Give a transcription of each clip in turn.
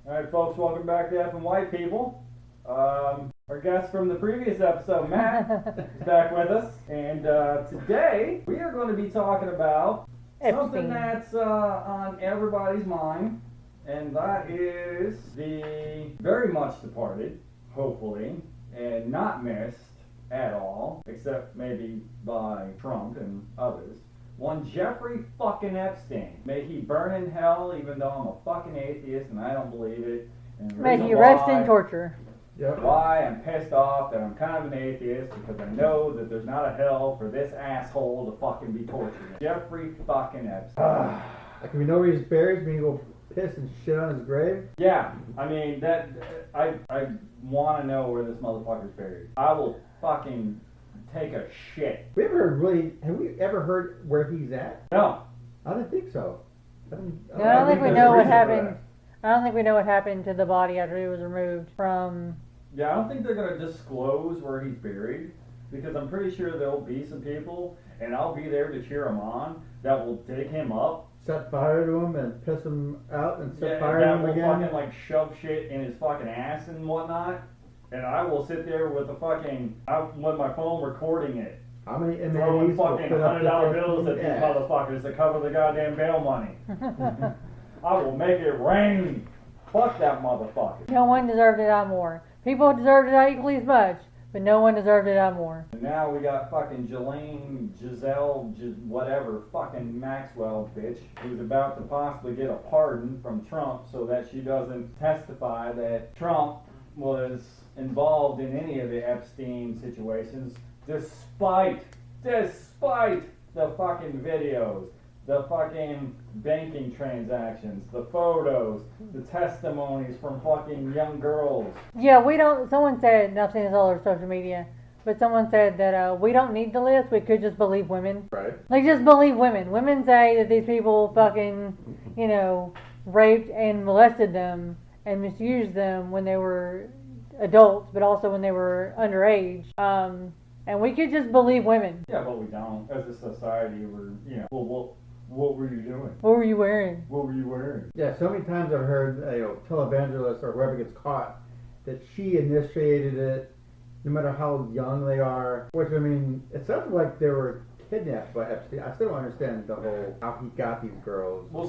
Alright folks, welcome back to F and White People. Our guest from the previous episode, Matt, is back with us. And today, we are going to be talking about something that's on everybody's mind. And that is the very much departed, hopefully, and not missed at all, except maybe by Trump and others. One Jeffrey fucking Epstein. May he burn in hell, even though I'm a fucking atheist and I don't believe it. And may he rest in torture. Yep. Why I'm pissed off that I'm kind of an atheist, because I know that there's not a hell for this asshole to fucking be tortured. Jeffrey fucking Epstein. Like, we know where he's buried, we go piss and shit on his grave? Yeah, I mean, that I want to know where this motherfucker's buried. I will fucking take a shit. Have we ever heard where he's at? No. I don't think so. I don't think we know what happened. I don't think we know what happened to the body after he was removed from... Yeah, I don't think they're going to disclose where he's buried, because I'm pretty sure there'll be some people, and I'll be there to cheer him on, that will dig him up. Set fire to him and piss him out and set fire to him again. That will fucking like shove shit in his fucking ass and whatnot. And I will sit there with the fucking, with my phone recording it. How many throwing MAs fucking $100 bills at these motherfuckers to cover the goddamn bail money. I will make it rain. Fuck that motherfucker. No one deserved to die more. People deserve to die equally as much, but no one deserved to die more. And now we got fucking Giselle, whatever, fucking Maxwell bitch, who's about to possibly get a pardon from Trump so that she doesn't testify that Trump was involved in any of the Epstein situations, despite the fucking videos, the fucking banking transactions, the photos, the testimonies from fucking young girls. Yeah, someone said, and I've seen this all over social media, but someone said that we don't need the list, we could just believe women. Right. Like, just believe women. Women say that these people fucking, raped and molested them and misused them when they were adults, but also when they were underage. And we could just believe women. Yeah, but we don't. As a society, what were you doing? What were you wearing? What were you wearing? Yeah, so many times I've heard, televangelists or whoever gets caught, that she initiated it, no matter how young they are. Which, I mean, it sounds like they were kidnapped by Epstein. I still don't understand the whole, how he got these girls. Well,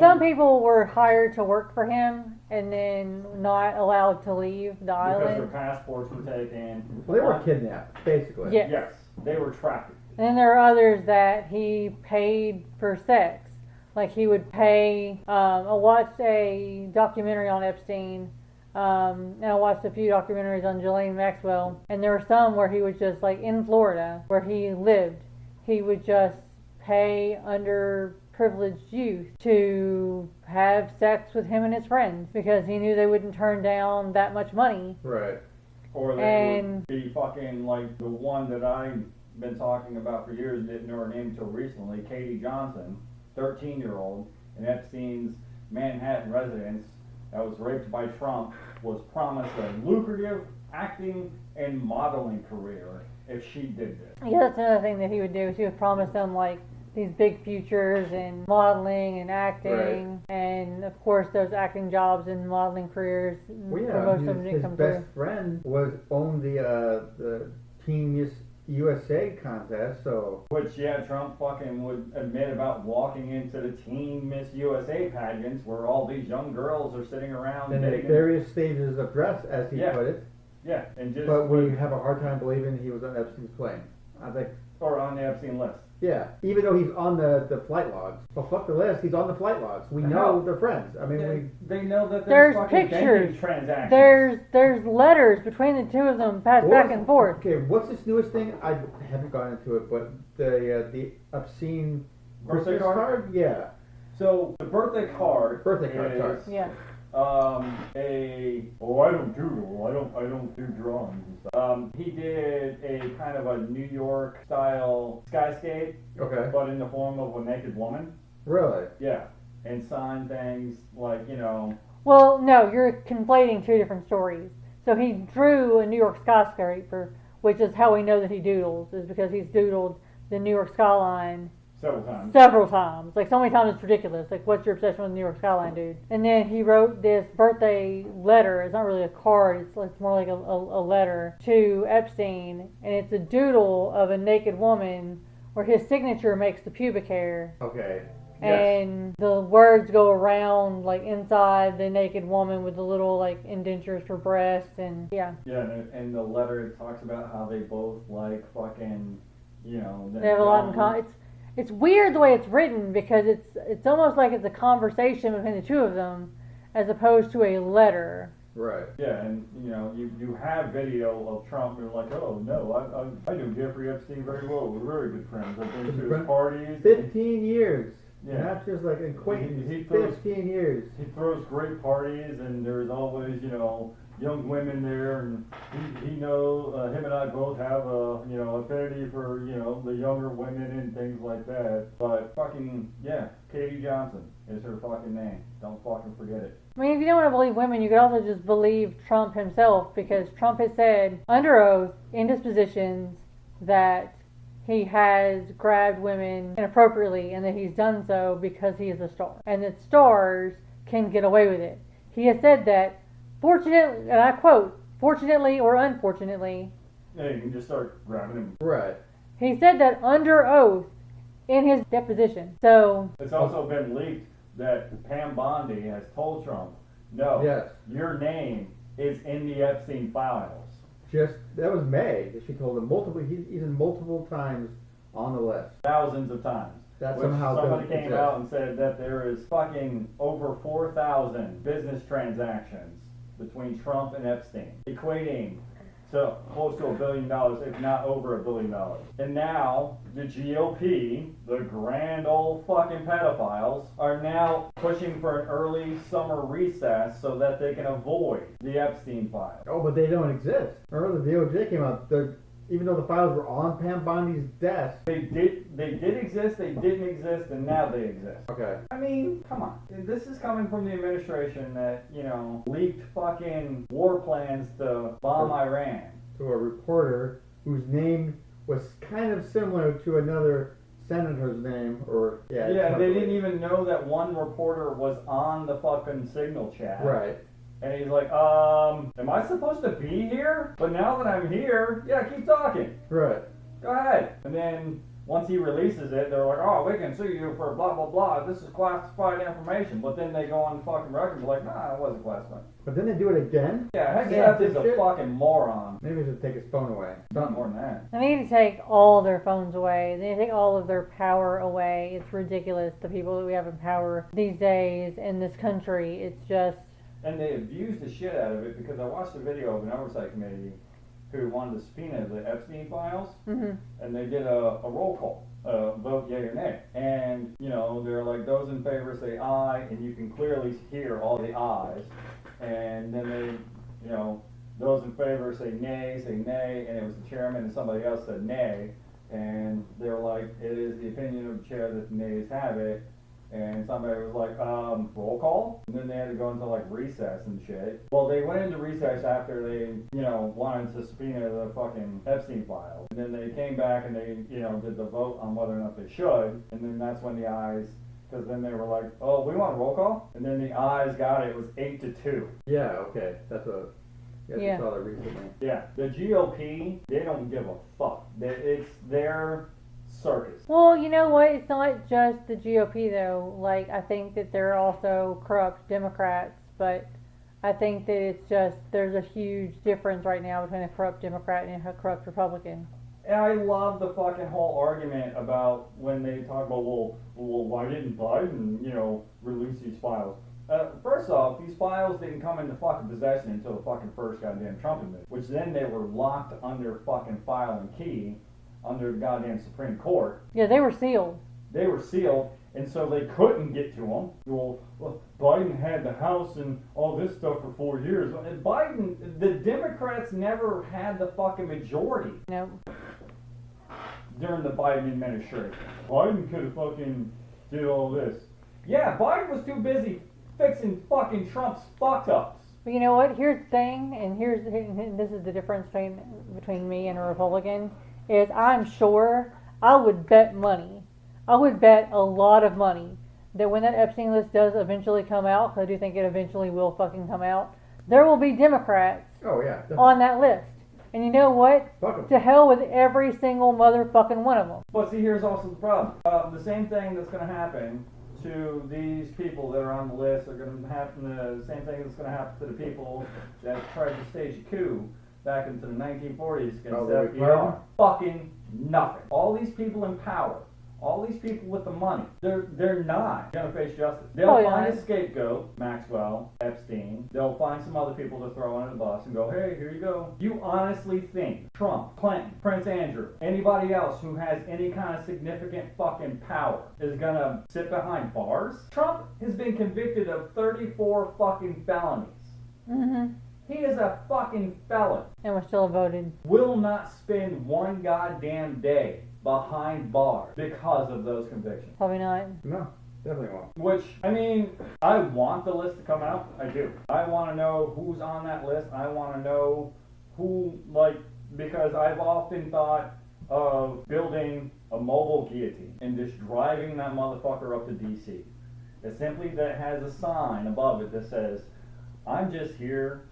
some people were hired to work for him and then not allowed to leave the island. Because their passports were taken. Well, they were kidnapped, basically. Yes. Yes, they were trafficked. And then there are others that he paid for sex. Like, he would pay, I watched a documentary on Epstein, and I watched a few documentaries on Ghislaine Maxwell, and there were some where he was just, like, in Florida, where he lived, he would just pay underprivileged youth to have sex with him and his friends, because he knew they wouldn't turn down that much money. Right. Or they would be fucking like the one that I've been talking about for years, didn't know her name until recently, Katie Johnson, 13-year-old, in Epstein's Manhattan residence, that was raped by Trump, was promised a lucrative acting and modeling career if she did this. Yeah, that's another thing that he would do. He would promise them, like, these big futures in modeling and acting, right. And of course those acting jobs and modeling careers for most of them didn't come through. His best friend owned the Team Miss USA contest, so... Which, yeah, Trump fucking would admit about walking into the Team Miss USA pageants where all these young girls are sitting around and at various stages of dress, as he put it. Yeah, and just... But we have a hard time believing he was on Epstein's plane. I think... Or on the Epstein list. Yeah, even though he's on the flight logs. Well, fuck the list, he's on the flight logs. We know they're friends. I mean, they know that there's fucking pictures. Transactions. There's letters between the two of them passed back and forth. Okay, what's this newest thing? I haven't gone into it, but the obscene birthday card? Yeah. So the birthday card. Sorry. Yeah. I don't doodle. I don't do drawings and stuff. He did a kind of a New York style skyscape. Okay. But in the form of a naked woman. Really? Yeah. And signed things like, Well, no, you're conflating two different stories. So he drew a New York skyscraper, which is how we know that he doodles, is because he's doodled the New York skyline Several times. Like, so many times it's ridiculous. Like, what's your obsession with the New York skyline, dude? And then he wrote this birthday letter. It's not really a card. It's more like a letter to Epstein. And it's a doodle of a naked woman where his signature makes the pubic hair. Okay. And the words go around, like, inside the naked woman with the little, like, indentures for breasts, and Yeah, and the letter talks about how they both like fucking, you know... They have a lot in common. It's weird the way it's written, because it's almost like it's a conversation between the two of them, as opposed to a letter. Right. Yeah, and you know, you have video of Trump, and you're like, oh no, I knew Jeffrey Epstein very well. We're very good friends. I've been to his parties. 15 years. Yeah. Not just like acquaintance. He throws, 15 years. He throws great parties, and there's always, you know, young women there, and he knows, him and I both have a, you know, affinity for, you know, the younger women and things like that. But fucking, yeah, Katie Johnson is her fucking name. Don't fucking forget it. I mean, if you don't want to believe women, you could also just believe Trump himself, because Trump has said under oath in dispositions that he has grabbed women inappropriately, and that he's done so because he is a star, and that stars can get away with it. He has said that, fortunately, and I quote, fortunately or unfortunately. Yeah, you can just start grabbing him. Right. He said that under oath in his deposition. So it's also been leaked that Pam Bondi has told Trump, no, yes, your name is in the Epstein files. That was May. She told him multiple. He's in multiple times on the list. Thousands of times. That somebody came out and said that there is fucking over 4,000 business transactions between Trump and Epstein, equating to close to $1 billion, if not over $1 billion. And now the GOP, the grand old fucking pedophiles, are now pushing for an early summer recess so that they can avoid the Epstein files. Oh, but they don't exist. Remember the DOJ came out. Even though the files were on Pam Bondi's desk, they did exist, they didn't exist, and now they exist. Okay. I mean, come on. This is coming from the administration that, you know, leaked fucking war plans to bomb Iran. To a reporter whose name was kind of similar to another senator's name, or yeah, they didn't even know that one reporter was on the fucking signal chat. Right. And he's like, am I supposed to be here? But now that I'm here, yeah, keep talking. Right. Go ahead. And then once he releases it, they're like, oh, we can sue you for blah, blah, blah. This is classified information. But then they go on fucking record and be like, nah, it wasn't classified. But then they do it again? Yeah, Hegseth is a fucking moron. Maybe they should take his phone away. Not more than that. they need to take all their phones away. They need to take all of their power away. It's ridiculous, the people that we have in power these days in this country. It's just... And they abused the shit out of it, because I watched a video of an oversight committee who wanted to subpoena the Epstein files, and they did a roll call, vote yay or nay. And, you know, they're like, those in favor say aye, and you can clearly hear all the ayes. And then they, you know, those in favor say nay, and it was the chairman and somebody else said nay. And they were like, it is the opinion of the chair that the nays have it. And somebody was like, roll call? And then they had to go into like recess and shit. Well, they went into recess after they, you know, wanted to subpoena the fucking Epstein files. And then they came back and they, you know, did the vote on whether or not they should. And then that's when the ayes, because then they were like, oh, we want a roll call? And then the ayes got it. It was 8-2. Yeah, okay. That's what... I saw that recently. Yeah. The GOP, they don't give a fuck. It's their... circus. Well, you know what? It's not just the GOP, though. Like, I think that there are also corrupt Democrats, but I think that it's just, there's a huge difference right now between a corrupt Democrat and a corrupt Republican. And I love the fucking whole argument about when they talk about, well, why didn't Biden, you know, release these files? First off, these files didn't come into fucking possession until the fucking first goddamn Trump administration, which then they were locked under fucking file and key under the goddamn Supreme Court. Yeah, they were sealed. They were sealed, and so they couldn't get to them. Well, Biden had the House and all this stuff for 4 years. And Biden, the Democrats never had the fucking majority. No. During the Biden administration. Biden could have fucking did all this. Yeah, Biden was too busy fixing fucking Trump's fuck-ups. But you know what? Here's the thing, and this is the difference between me and a Republican, is I'm sure I would bet money I would bet a lot of money that when that Epstein list does eventually come out, because I do think it eventually will fucking come out, there will be Democrats Oh yeah. Definitely. on that list. And you know what? Fuck 'em. To hell with every single motherfucking one of them. But see, here's also the problem. The same thing that's going to happen to these people that are on the list are going to happen. The same thing that's going to happen to the people that tried to stage a coup back into the 1940s against FDR. Fucking nothing. All these people in power, all these people with the money, they're not going to face justice. They'll find a scapegoat, Maxwell, Epstein. They'll find some other people to throw under the bus and go, hey, here you go. You honestly think Trump, Clinton, Prince Andrew, anybody else who has any kind of significant fucking power is going to sit behind bars? Trump has been convicted of 34 fucking felonies. Mm-hmm. He is a fucking felon. And we're still voted. Will not spend one goddamn day behind bars because of those convictions. Probably not. No, definitely won't. Which, I mean, I want the list to come out. I do. I want to know who's on that list. I want to know who, because I've often thought of building a mobile guillotine and just driving that motherfucker up to D.C. It simply that has a sign above it that says, I'm just here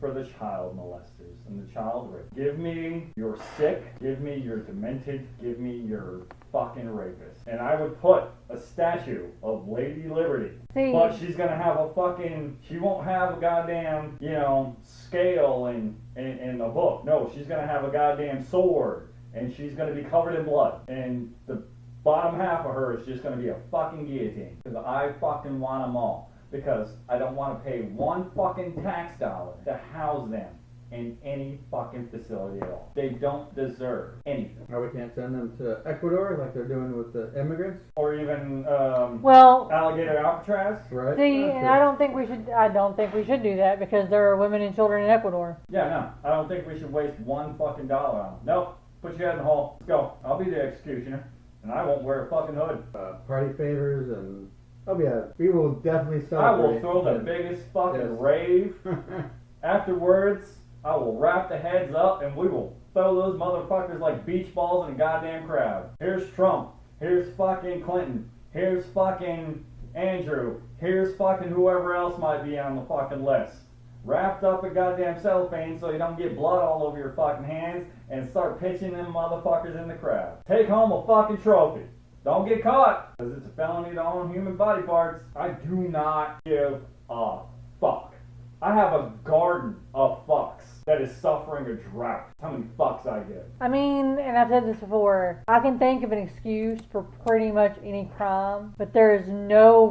for the child molesters and the child rape. Give me your sick, give me your demented, give me your fucking rapist. And I would put a statue of Lady Liberty. See. But she's gonna have a fucking, she won't have a goddamn, scale and a hook. No, she's gonna have a goddamn sword. And she's gonna be covered in blood. And the bottom half of her is just gonna be a fucking guillotine. Because I fucking want them all. Because I don't want to pay one fucking tax dollar to house them in any fucking facility at all. They don't deserve anything. Or we can't send them to Ecuador like they're doing with the immigrants. Or even alligator Alcatraz. Right. See, and I don't think we should do that because there are women and children in Ecuador. Yeah, no. I don't think we should waste one fucking dollar on them. Nope. Put your head in the hole. Let's go. I'll be the executioner. And I won't wear a fucking hood. Party favors and... Oh yeah, we will definitely celebrate. I will throw the biggest fucking rave. Afterwards, I will wrap the heads up and we will throw those motherfuckers like beach balls in a goddamn crowd. Here's Trump. Here's fucking Clinton. Here's fucking Andrew. Here's fucking whoever else might be on the fucking list. Wrapped up in goddamn cellophane so you don't get blood all over your fucking hands and start pitching them motherfuckers in the crowd. Take home a fucking trophy. Don't get caught, because it's a felony to own human body parts. I do not give a fuck. I have a garden of fucks that is suffering a drought. How many fucks I give? I mean, and I've said this before, I can think of an excuse for pretty much any crime, but there is no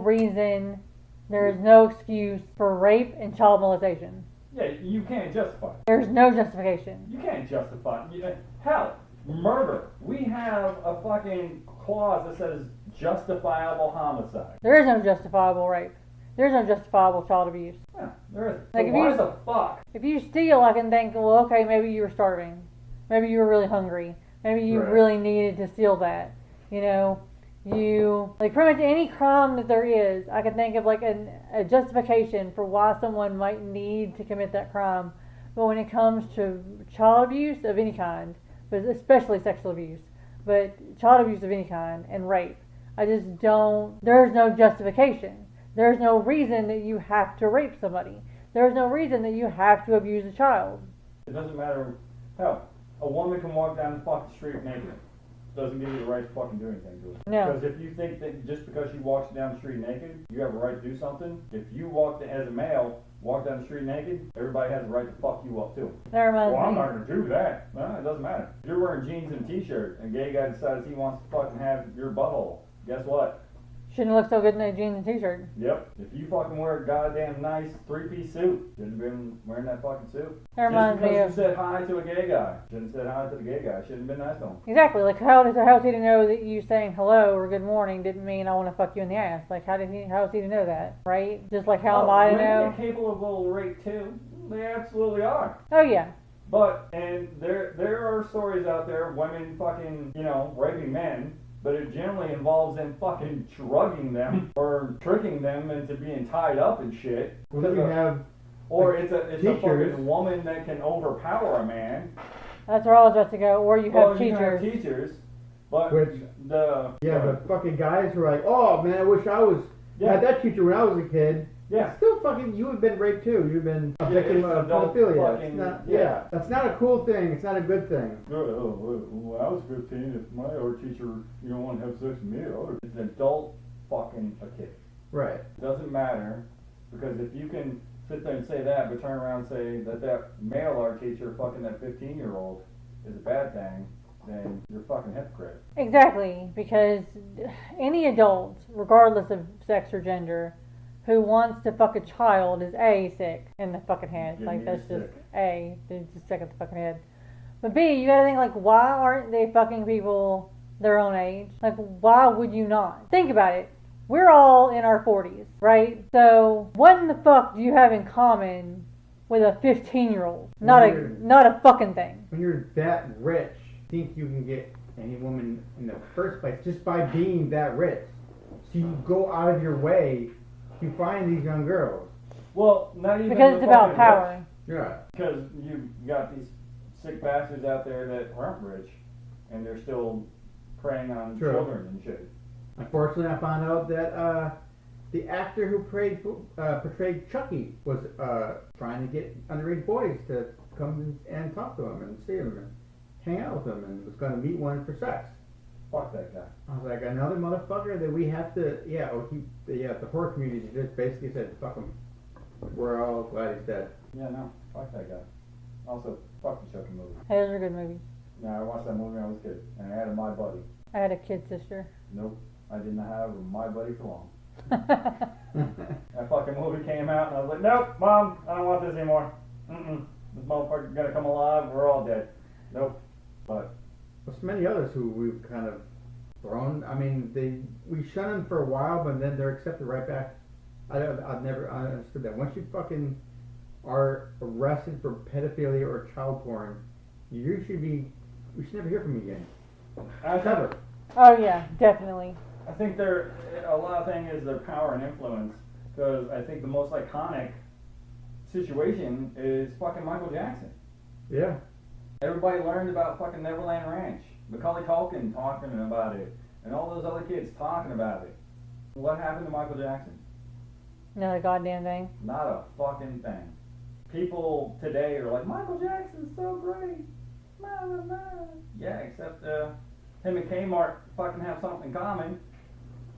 excuse for rape and child molestation. Yeah, you can't justify it. There's no justification. You can't justify it. Hell, murder. We have a fucking clause that says justifiable homicide. There is no justifiable rape. There's no justifiable child abuse. Yeah, there is. Like So why the fuck? If you steal, I can think, well, okay, maybe you were starving. Maybe you were really hungry. Maybe you really needed to steal that. Pretty much any crime that there is, I can think of like a justification for why someone might need to commit that crime. But when it comes to child abuse of any kind, but especially sexual abuse, but child abuse of any kind and rape, there's no justification. There's no reason that you have to rape somebody. There's no reason that you have to abuse a child. It doesn't matter. Hell, a woman can walk down the fucking street naked. Doesn't give you the right to fucking do anything to her. No. Because if you think that just because she walks down the street naked, you have a right to do something, if you as a male, walk down the street naked, everybody has the right to fuck you up too. That reminds I'm me. not going to do that. No, it doesn't matter. If you're wearing jeans and a t-shirt and a gay guy decides he wants to fucking have your butthole, guess what? Shouldn't look so good in a jeans and t-shirt. Yep. If you fucking wear a goddamn nice three-piece suit, shouldn't have been wearing that fucking suit. That reminds me of... Just because you said hi to a gay guy, shouldn't have said hi to the gay guy. Shouldn't have been nice to him. Exactly. Like, how is he to know that you saying hello or good morning didn't mean I want to fuck you in the ass? Like, how is he to know that, right? Just like how am I to know? Women are capable of a little rape too. They absolutely are. Oh, yeah. But, and there are stories out there of women fucking, raping men, but it generally involves them fucking drugging them or tricking them into being tied up and shit. Well, you have... Or it's a teachers. fucking woman that can overpower a man. That's where I was about to go. Or you have teachers. You have teachers But Which, the fucking guys who are like, oh man, I wish I was had that teacher when I was a kid. Yeah. Still fucking, you have been raped too. You've been a victim of pedophilia. That's not a cool thing. It's not a good thing. When I was 15, if my art teacher, wanted to have sex with me, it's an adult fucking a kid. Right. It doesn't matter, because if you can sit there and say that, but turn around and say that male art teacher fucking that 15-year-old is a bad thing, then you're a fucking hypocrite. Exactly, because any adult, regardless of sex or gender, who wants to fuck a child is A, sick in the fucking head. Like, that's just A, they're just sick in the fucking head. But B, you gotta think, like, why aren't they fucking people their own age? Like, why would you not? Think about it. We're all in our 40s, right? So, what in the fuck do you have in common with a 15-year-old? Not a fucking thing. When you're that rich, think you can get any woman in the first place just by being that rich. So you go out of your way to find these young girls. Well, not even because it's about power. Rich. Yeah. Because you got these sick bastards out there that aren't rich, and they're still preying on children and shit. Unfortunately, I found out that the actor who portrayed Chucky was trying to get underage boys to come and talk to him and see him and hang out with him, and was going to meet one for sex. Fuck that guy. I was like, another motherfucker that we have to, the horror community just basically said, fuck him. We're all glad he's dead. Yeah, no, fuck that guy. Also, fuck the Chucky movie. Hey, those are good movies. Yeah, I watched that movie when I was a kid, and I had a My Buddy. I had a kid sister. Nope, I didn't have a My Buddy for long. That fucking movie came out, and I was like, nope, Mom, I don't want this anymore. This motherfucker's gonna come alive, we're all dead. Nope. But there's many others who we've kind of thrown. I mean, we shun them for a while, but then they're accepted right back. I've never understood that. Once you fucking are arrested for pedophilia or child porn, we should never hear from you again. Ever. Oh yeah, definitely. I think a lot of thing is their power and influence, because I think the most iconic situation is fucking Michael Jackson. Yeah. Everybody learned about fucking Neverland Ranch. Macaulay Culkin talking about it, and all those other kids talking about it. What happened to Michael Jackson? Not a goddamn thing. Not a fucking thing. People today are like, Michael Jackson's so great. Yeah, except him and Kmart fucking have something in common.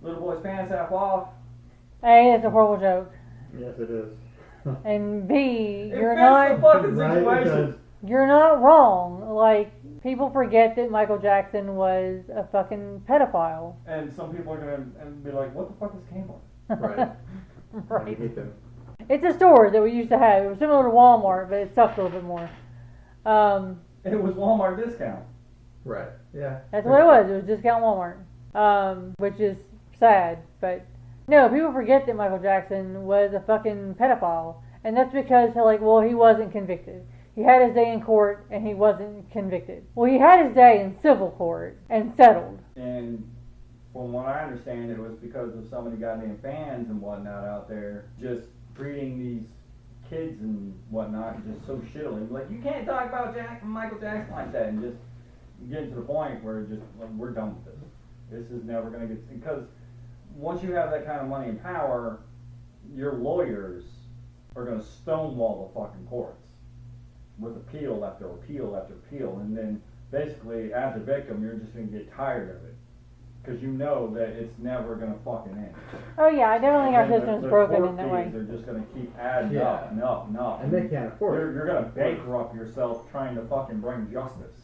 Little boy's pants half off. A, it's a horrible joke. Yes, it is. And B, you're not. The fucking situation. You're not wrong. Like, people forget that Michael Jackson was a fucking pedophile. And some people are gonna be like, "What the fuck is Kmart?" Right. Right. I hate them. It's a store that we used to have. It was similar to Walmart, but it sucked a little bit more. It was Walmart discount. Right. Yeah. That's what it was. It was discount Walmart. Which is sad, but no, people forget that Michael Jackson was a fucking pedophile, and that's because he wasn't convicted. He had his day in court, and he wasn't convicted. Well, he had his day in civil court and settled. And from what I understand, it was because of so many goddamn fans and whatnot out there just treating these kids and whatnot just so shittily. Like, you can't talk about Michael Jackson like that, and just getting to the point where just we're done with this. This is never going to get... Because once you have that kind of money and power, your lawyers are going to stonewall the fucking courts with appeal after appeal after appeal, and then basically as a victim you're just going to get tired of it because you know that it's never going to fucking end. Oh yeah, I definitely think our system's broken in that way. They're just going to keep adding up and up and up. And they can't afford it. You're going to bankrupt yourself trying to fucking bring justice.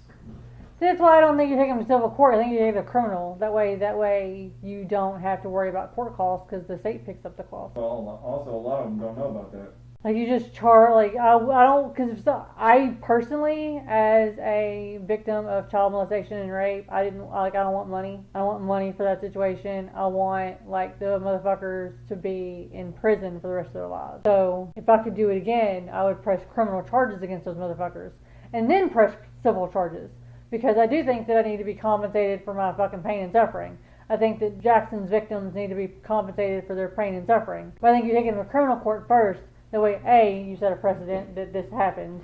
That's why I don't think you take them to civil court. I think you take the criminal. That way you don't have to worry about court costs because the state picks up the cost. Well, also a lot of them don't know about that. Like, you just charge, I don't, because I personally, as a victim of child molestation and rape, I don't want money. I don't want money for that situation. I want, the motherfuckers to be in prison for the rest of their lives. So, if I could do it again, I would press criminal charges against those motherfuckers. And then press civil charges. Because I do think that I need to be compensated for my fucking pain and suffering. I think that Jackson's victims need to be compensated for their pain and suffering. But I think you take it to criminal court first. That way, A, you set a precedent that this happens.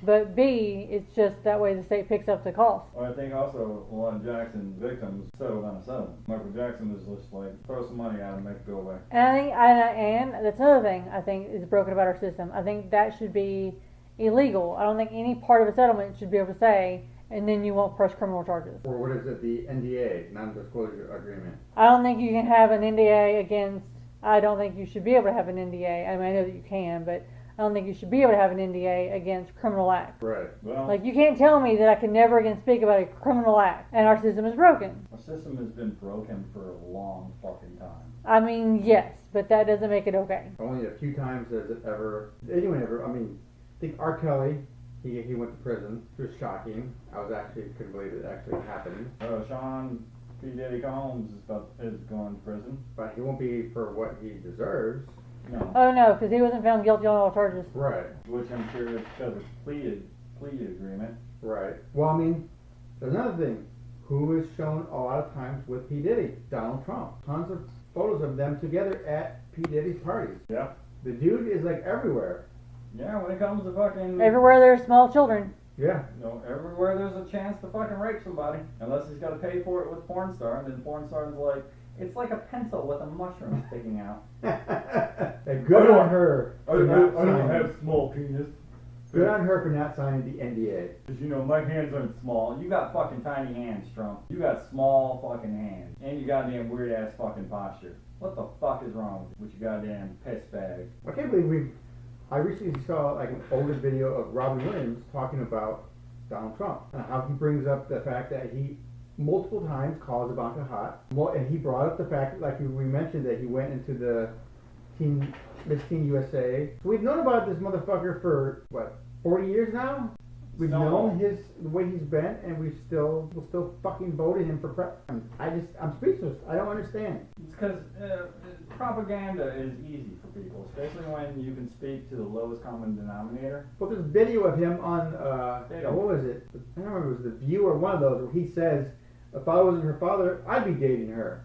but B, it's just that way the state picks up the cost. Well, I think also a lot of Jackson's victims settled on a settlement. Michael Jackson was just like, throw some money at him, make it go away. And I think, and that's another thing I think is broken about our system. I think that should be illegal. I don't think any part of a settlement should be able to say, and then you won't press criminal charges. Or what is it, the NDA, non-disclosure agreement? I don't think you can have an NDA against, I don't think you should be able to have an NDA. I mean, I know that you can, but I don't think you should be able to have an NDA against criminal acts. Right. Well, Like, you can't tell me that I can never again speak about a criminal act, and our system is broken. our system has been broken for a long fucking time. I mean, yes, but that doesn't make it okay. Only a few times has it ever, anyone ever, I mean, I think R. Kelly, he went to prison. It was shocking. Couldn't believe it actually happened. Sean P. Diddy Combs is going to prison. But he won't be for what he deserves. No. Oh, no, because he wasn't found guilty on all charges. Right. Which I'm sure is because of plea agreement. Right. Well, I mean, there's another thing. Who is shown a lot of times with P. Diddy? Donald Trump. Tons of photos of them together at P. Diddy's parties. Yeah. The dude is like everywhere. Yeah, when it comes to fucking... Everywhere there's small children. Yeah. Everywhere there's a chance to fucking rape somebody. Unless he's got to pay for it with porn star, and then porn star's like, it's like a pencil with a mushroom sticking out. Good on her. I don't have small penis. Good on her for not signing the NDA. Because, you know, my hands aren't small. You got fucking tiny hands, Trump. You got small fucking hands. And you goddamn weird-ass fucking posture. What the fuck is wrong with you goddamn piss bag? I can't believe I recently saw like an older video of Robin Williams talking about Donald Trump and how he brings up the fact that he multiple times calls Ivanka hot. And he brought up the fact, like we mentioned, that he went into the Miss Teen USA. So we've known about this motherfucker for, what, 40 years now? We've known the way he's been, and we'll still fucking voted him for president. I'm speechless. I don't understand. It's because propaganda is easy for people, especially when you can speak to the lowest common denominator. Well, there's a video of him on, what was it? I don't remember, it was The View or one of those, where he says, if I wasn't her father, I'd be dating her.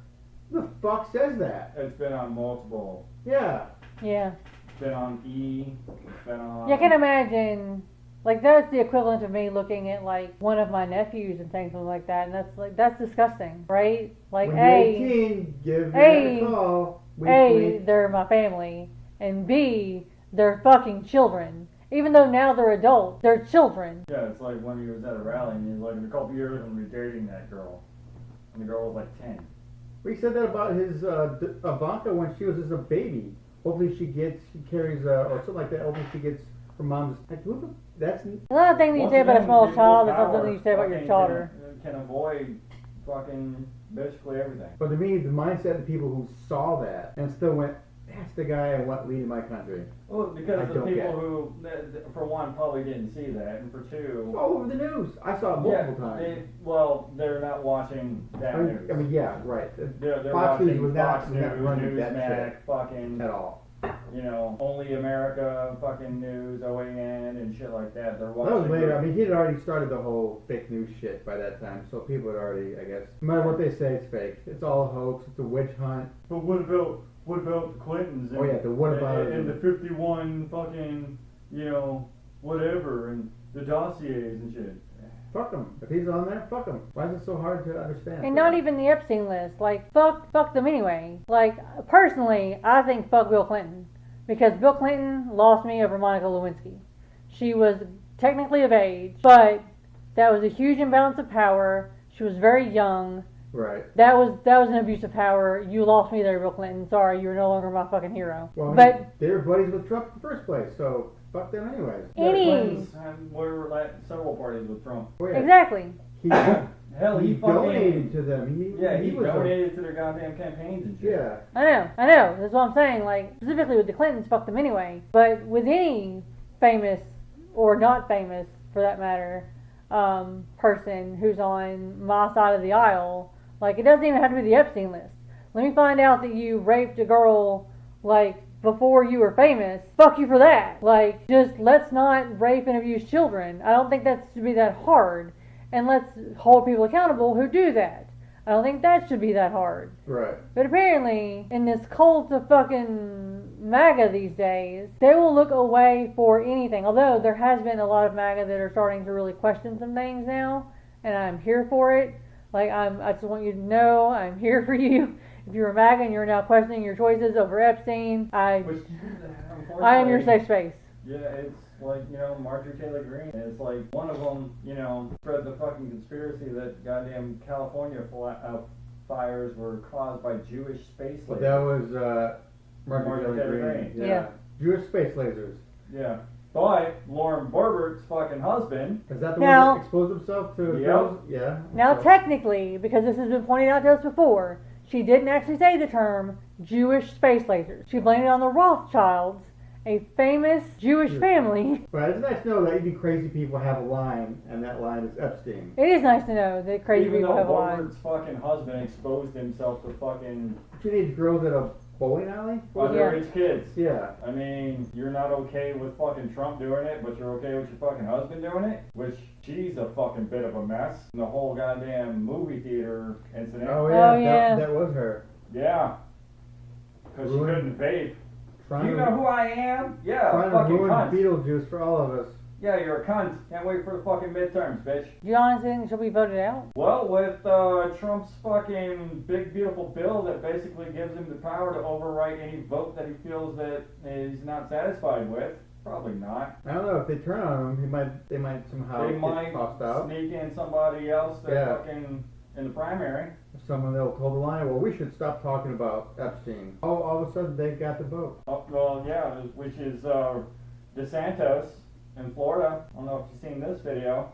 Who the fuck says that? It's been on multiple. Yeah. It's been on E. It's been on. Yeah, I can imagine. Like, that's the equivalent of me looking at, like, one of my nephews and saying something like that, and that's disgusting, right? Like, when you're 18, give me a call. They're my family, and B, they're fucking children. Even though now they're adults, they're children. Yeah, it's like when he was at a rally, and he's like, in a couple years, I'm going to be dating that girl. And the girl was like 10. We said that about his Ivanka when she was just a baby. Hopefully she carries, or something like that, hopefully she gets her mom's, like, that's... Another thing that you say about a small child is something you say about your daughter. Can avoid fucking basically everything. But to me, the mindset of the people who saw that and still went, that's the guy I want leading my country. Well, because the people who, for one, probably didn't see that, and for two... All over the news. I saw it multiple times. They're not watching that news. I mean, yeah, right. They're Fox News watching was Fox not News, running that Newsmax, shit fucking... at all. You know, Only America, fucking news, OAN, and shit like that. They're watching... That was later. I mean, he'd already started the whole fake news shit by that time, so people had already, I guess... No matter what they say, it's fake. It's all a hoax. It's a witch hunt. But what about the Clintons? And, and the 51 fucking, you know, whatever, and the dossiers and shit. Fuck him. If he's on there, fuck him. Why is it so hard to understand? And not even the Epstein list. Like, fuck them anyway. Like, personally, I think fuck Bill Clinton. Because Bill Clinton lost me over Monica Lewinsky. She was technically of age, but that was a huge imbalance of power. She was very young. Right. That was an abuse of power. You lost me there, Bill Clinton. Sorry, you're no longer my fucking hero. Well, but they were buddies with Trump in the first place, so fuck them anyways. We're at several parties with Trump. Oh, yeah. Exactly. He donated to them. He donated to their goddamn campaigns and shit. Yeah. I know. That's what I'm saying. Like, specifically with the Clintons, fuck them anyway. But with any famous, or not famous, for that matter, person who's on my side of the aisle, like, it doesn't even have to be the Epstein list. Let me find out that you raped a girl, like, before you were famous. Fuck you for that. Like, just let's not rape and abuse children. I don't think that should be that hard. And let's hold people accountable who do that. I don't think that should be that hard. Right. But apparently, in this cult of fucking MAGA these days, they will look away for anything. Although there has been a lot of MAGA that are starting to really question some things now, and I'm here for it. Like, I just want you to know I'm here for you. If you're a MAGA and you're now questioning your choices over Epstein, I am your safe space. Yeah, it's like, Marjorie Taylor Greene. And it's like one of them, spread the fucking conspiracy that goddamn California fires were caused by Jewish space lasers. But that was Marjorie Taylor Greene. Yeah. Jewish space lasers. Yeah. But Lauren Borbert's fucking husband. Is that the one that exposed himself to girls? Yeah. Now, technically, because this has been pointed out to us before, she didn't actually say the term Jewish space lasers. She blamed it on the Rothschilds, a famous Jewish family. But it's nice to know that even crazy people have a line, and that line is Epstein. It is nice to know that crazy people have a line. Even though Borbert's fucking husband exposed himself to fucking teenage girls at a bowling alley? Underage kids. Yeah. I mean, you're not okay with fucking Trump doing it, but you're okay with your fucking husband doing it? Which, she's a fucking bit of a mess. And the whole goddamn movie theater incident. Oh yeah. That was her. Yeah. Because she couldn't vape. You know who I am? Yeah, trying fucking to ruin cunt. Beetlejuice for all of us. Yeah, you're a cunt. Can't wait for the fucking midterms, bitch. Do you honestly think she'll be voted out? Well, with Trump's fucking big beautiful bill that basically gives him the power to overwrite any vote that he feels that he's not satisfied with, probably not. I don't know, if they turn on him, they might somehow get tossed out. Sneak in somebody else that fucking in the primary. Someone that'll hold the line, well, we should stop talking about Epstein. Oh, all of a sudden they got the vote. Oh, well, yeah, which is DeSantis in Florida. I don't know if you've seen this video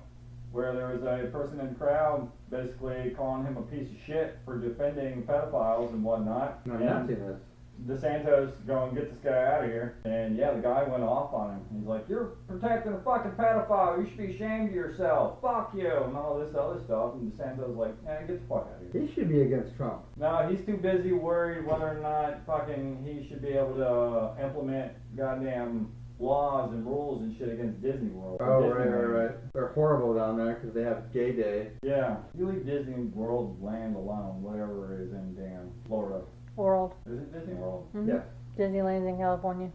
where there was a person in the crowd basically calling him a piece of shit for defending pedophiles and whatnot. No, I've not seen this. DeSantis going, get this guy out of here. And yeah, the guy went off on him. He's like, you're protecting a fucking pedophile. You should be ashamed of yourself. Fuck you. And all this other stuff. And DeSantis was like, get the fuck out of here. He should be against Trump. No, he's too busy worried whether or not fucking he should be able to implement goddamn laws and rules and shit against Disney World. Oh, right. They're horrible down there because they have gay day. Yeah. You leave Disney World land alone, whatever it is in damn Florida. World. Is it Disney World? Mm-hmm. Yeah. Disneyland's in California.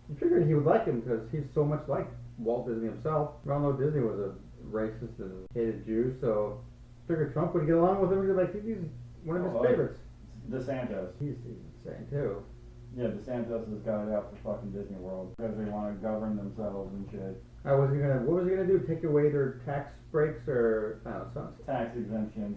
You figured he would like him because he's so much like Walt Disney himself. We all know Disney was a racist and hated Jews, so I figured Trump would get along with him. He's one of his favorites. DeSantis. He's insane too. Yeah, DeSantis has got it out for fucking Disney World because they want to govern themselves and shit. What was he gonna do? Take away their tax breaks or I don't know, something? Tax exemptions.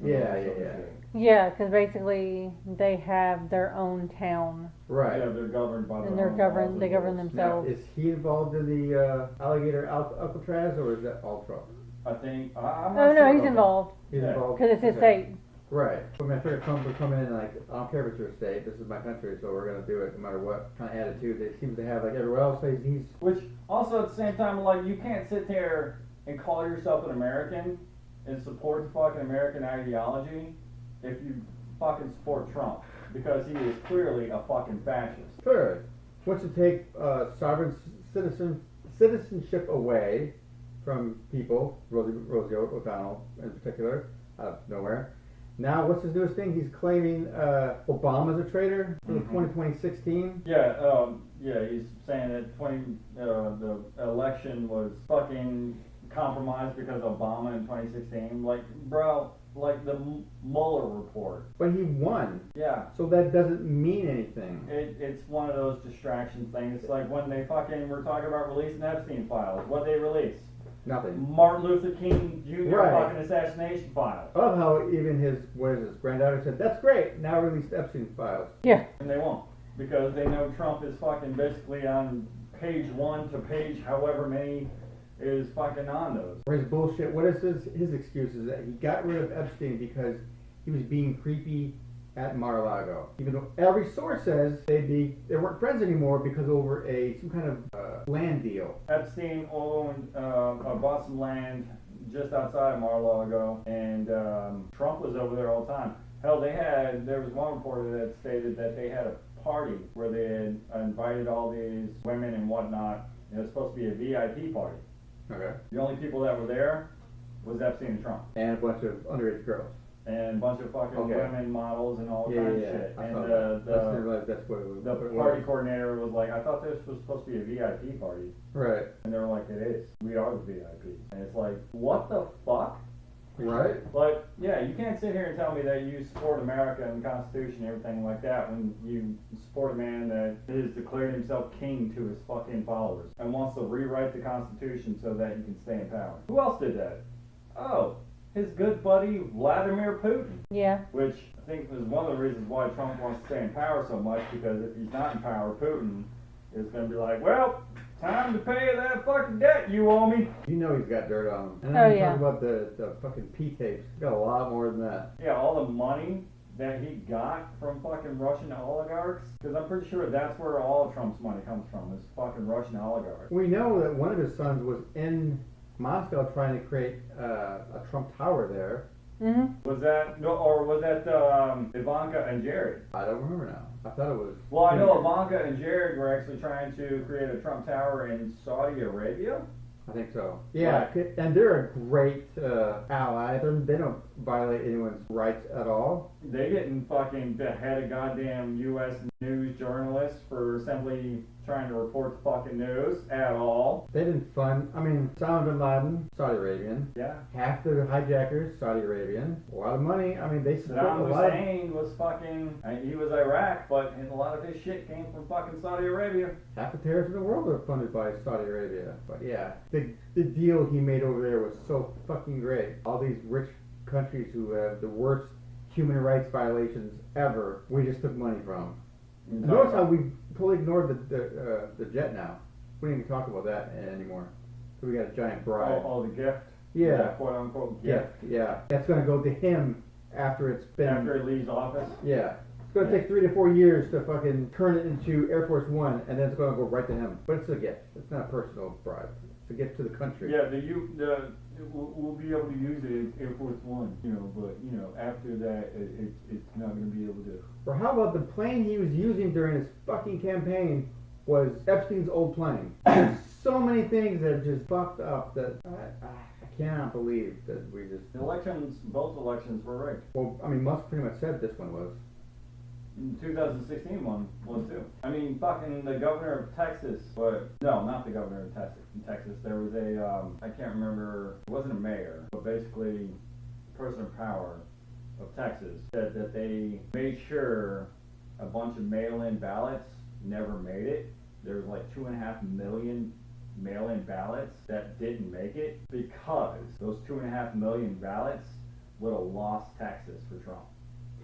Yeah, because basically they have their own town. Right. Yeah, they're governed by their own laws. They govern themselves. Now, is he involved in the alligator Alcatraz or is that all Trump? I think. No, he's involved. He's involved because it's his state. Right. I mean, I figured Trump would come in and like, I don't care if it's your state, this is my country, so we're going to do it no matter what kind of attitude they seem to have. Like everywhere else, he's... Which, also at the same time, like, you can't sit there and call yourself an American and support the fucking American ideology if you fucking support Trump. Because he is clearly a fucking fascist. Sure. Wants to take sovereign citizenship away from people, Rosie O'Donnell in particular, out of nowhere. Now, what's his newest thing? He's claiming Obama's a traitor for the 2016. Yeah, he's saying that the election was fucking compromised because of Obama in 2016. Like, bro, like the Mueller report. But he won. Yeah. So that doesn't mean anything. It's one of those distraction things. It's like when they fucking were talking about releasing Epstein files. What they release? Nothing. Martin Luther King Jr. fucking assassination files. I love how even his granddaughter said, that's great, now release Epstein files. Yeah. And they won't. Because they know Trump is fucking basically on page 1 to page however many is fucking on those. For his bullshit, what is his excuse is that he got rid of Epstein because he was being creepy at Mar-a-Lago. Even though every source says they weren't friends anymore because over some kind of land deal. Epstein owned bought some land just outside of Mar-a-Lago, and Trump was over there all the time. Hell, there was one reporter that stated that they had a party where they had invited all these women and whatnot. It was supposed to be a VIP party. Okay. The only people that were there was Epstein and Trump. And a bunch of underage girls. and a bunch of fucking women models and all Yeah, kinds yeah, of shit. I And saw that. That's what it was. the party coordinator was like, I thought this was supposed to be a VIP party. Right. And they were like, it is. We are the VIPs. And it's like, what the fuck? Right. But yeah, you can't sit here and tell me that you support America and the Constitution and everything like that when you support a man that has declared himself king to his fucking followers and wants to rewrite the Constitution so that he can stay in power. Who else did that? Oh, his good buddy Vladimir Putin. Yeah. Which I think is one of the reasons why Trump wants to stay in power so much, because if he's not in power, Putin is going to be like, well, time to pay that fucking debt you owe me. You know he's got dirt on him. And Oh, I'm yeah. talking about the fucking P-tapes. He's got a lot more than that. Yeah, all the money that he got from fucking Russian oligarchs, because I'm pretty sure that's where all of Trump's money comes from, is fucking Russian oligarchs. We know that one of his sons was in Moscow trying to create a Trump Tower there. Mm-hmm. Was that, or was that Ivanka and Jared? I don't remember now. I thought it was. Well, I know Ivanka and Jared were actually trying to create a Trump Tower in Saudi Arabia. I think so. Yeah, and they're a great ally. They don't violate anyone's rights at all. They didn't fucking behead a goddamn U.S. news journalist for simply trying to report the fucking news at all. They didn't fund. I mean, Osama bin Laden, Saudi Arabian. Yeah. Half the hijackers, Saudi Arabian. A lot of money. I mean, they support Saddam a lot. Hussein was fucking, he was Iraq, but a lot of his shit came from fucking Saudi Arabia. Half the terrorists in the world are funded by Saudi Arabia. But yeah, the deal he made over there was so fucking great. All these rich countries who have the worst human rights violations ever, we just took money from. Notice how we totally ignored the jet now. We didn't even talk about that anymore. So we got a giant bribe. Oh, the gift? Yeah. That quote unquote gift. Yeah. That's going to go to him after it's been. After he leaves office? Yeah. It's going to take 3 to 4 years to fucking turn it into Air Force One, and then it's going to go right to him. But it's a gift. It's not a personal bribe. It's a gift to the country. Yeah, we'll be able to use it in Air Force One, but after that, it's not going to be able to. Or how about the plane he was using during his fucking campaign was Epstein's old plane? There's so many things that are just fucked up that I cannot believe that we just. Both elections were rigged. Well, I mean, Musk pretty much said this one was. 2016 one was too. I mean, fucking the governor of Texas, no, not the governor of Texas. There was I can't remember, it wasn't a mayor, but basically a person of power of Texas said that they made sure a bunch of mail-in ballots never made it. There was like 2.5 million mail-in ballots that didn't make it because those 2.5 million ballots would have lost Texas for Trump.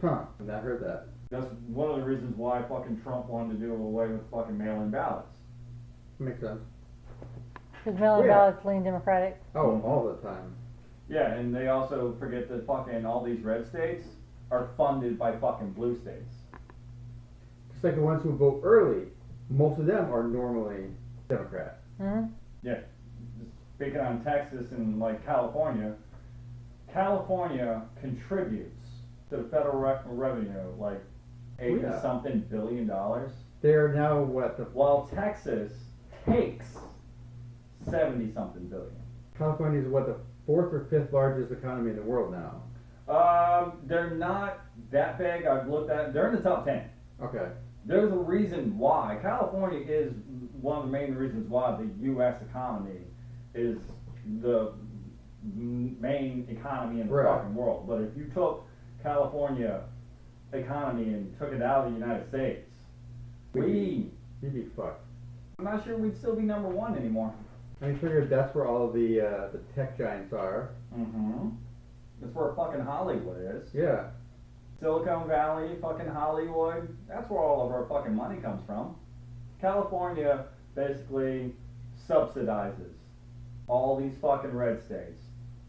Huh, I've not heard that. That's one of the reasons why fucking Trump wanted to do away with fucking mail-in ballots. Makes sense. Because mail-in ballots lean Democratic. Oh, all the time. Yeah, and they also forget that fucking all these red states are funded by fucking blue states. Just like the ones who vote early, most of them are normally Democrat. Mm-hmm. Yeah. Speaking on Texas and like California contributes to the federal revenue like $80-something billion. They're now what? While Texas takes 70-something billion. California is what, the 4th or 5th largest economy in the world now? They're not that big. I've looked at. They're in the top 10. Okay. There's a reason why. California is one of the main reasons why the U.S. economy is the main economy in the fucking world. But if you took California economy and took it out of the United States, You'd be fucked. I'm not sure we'd still be number one anymore. I figured that's where all the tech giants are. Mm-hmm. That's where fucking Hollywood is. Yeah. Silicon Valley, fucking Hollywood, that's where all of our fucking money comes from. California basically subsidizes all these fucking red states.